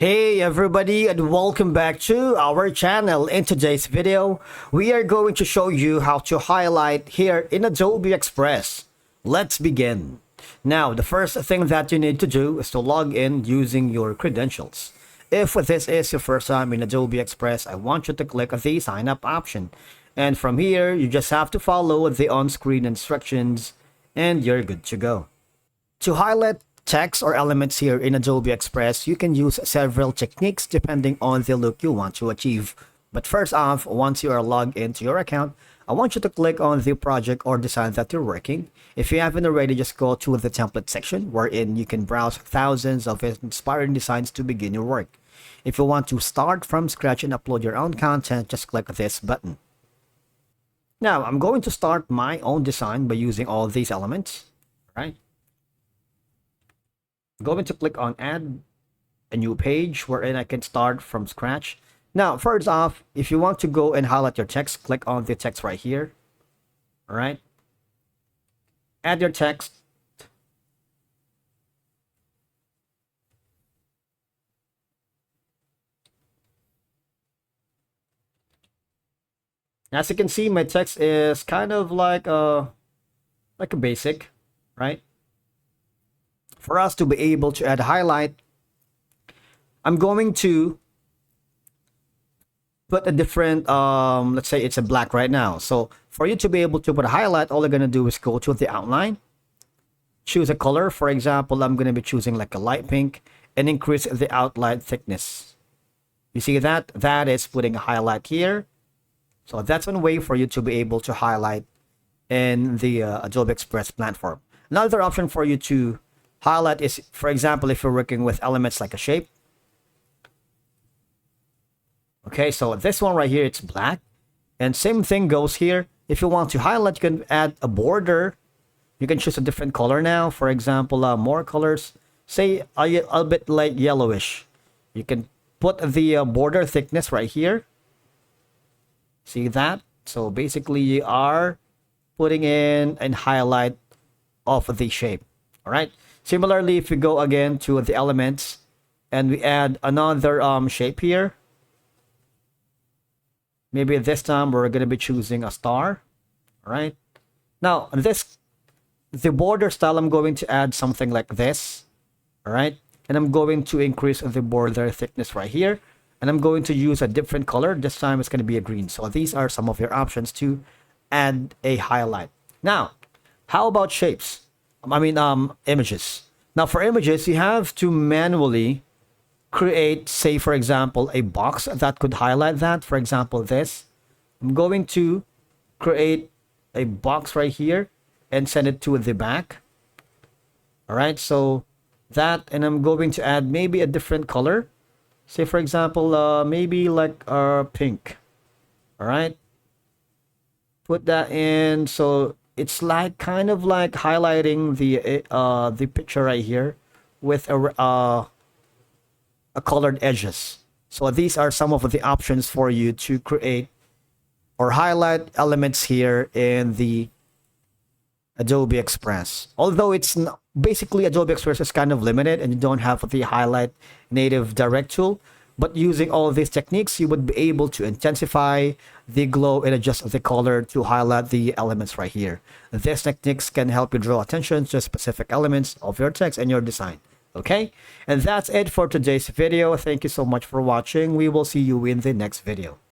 Hey everybody, and welcome back to our channel. In today's video, we are going to show you how to highlight here in Adobe Express. Let's begin. Now, the first thing that you need to do is to log in using your credentials. If this is your first time in Adobe Express, I want you to click the sign up option. And from here, you just have to follow the on-screen instructions and you're good to go. To highlight text or elements here in Adobe Express, you can use several techniques depending on the look you want to achieve. But first off, once you are logged into your account, I want you to click on the project or design that you're working. If you haven't already, just go to the template section wherein you can browse thousands of inspiring designs to begin your work. If you want to start from scratch and upload your own content, just click this button. Now, I'm going to start my own design by using all these elements, right? I'm going to click on add a new page wherein I can start from scratch. Now, first off, if you want to go and highlight your text, click on the text right here. All right. Add your text. As you can see, my text is kind of like a basic, right? For us to be able to add highlight, I'm going to put a different, let's say it's a black right now. So for you to be able to put a highlight, all you're going to do is go to the outline, choose a color. For example, I'm going to be choosing like a light pink and increase the outline thickness. You see that? That is putting a highlight here. So that's one way for you to be able to highlight in the Adobe Express platform. Another option for you to highlight is, for example, if you're working with elements like a shape. Okay, so this one right here, it's black. And same thing goes here. If you want to highlight, you can add a border. You can choose a different color now. For example, more colors. Say a bit like yellowish. You can put the border thickness right here. See that? So basically, you are putting in a highlight of the shape. All right. Similarly, if we go again to the elements and we add another shape here, maybe this time we're going to be choosing a star. All right. Now, the border style, I'm going to add something like this. All right. And I'm going to increase the border thickness right here. And I'm going to use a different color. This time it's going to be a green. So these are some of your options to add a highlight. Now, how about shapes? Images. Now for images, you have to manually create, say for example, a box that could highlight that. For example, this. I'm going to create a box right here and send it to the back. All right, so that, and I'm going to add maybe a different color. Say for example, maybe like pink. All right, put that in. So it's like kind of like highlighting the picture right here with a colored edges. So these are some of the options for you to create or highlight elements here in the Adobe Express. Although it's basically Adobe Express is kind of limited and you don't have the highlight native direct tool. But using all of these techniques, you would be able to intensify the glow and adjust the color to highlight the elements right here. These techniques can help you draw attention to specific elements of your text and your design. Okay? And that's it for today's video. Thank you so much for watching. We will see you in the next video.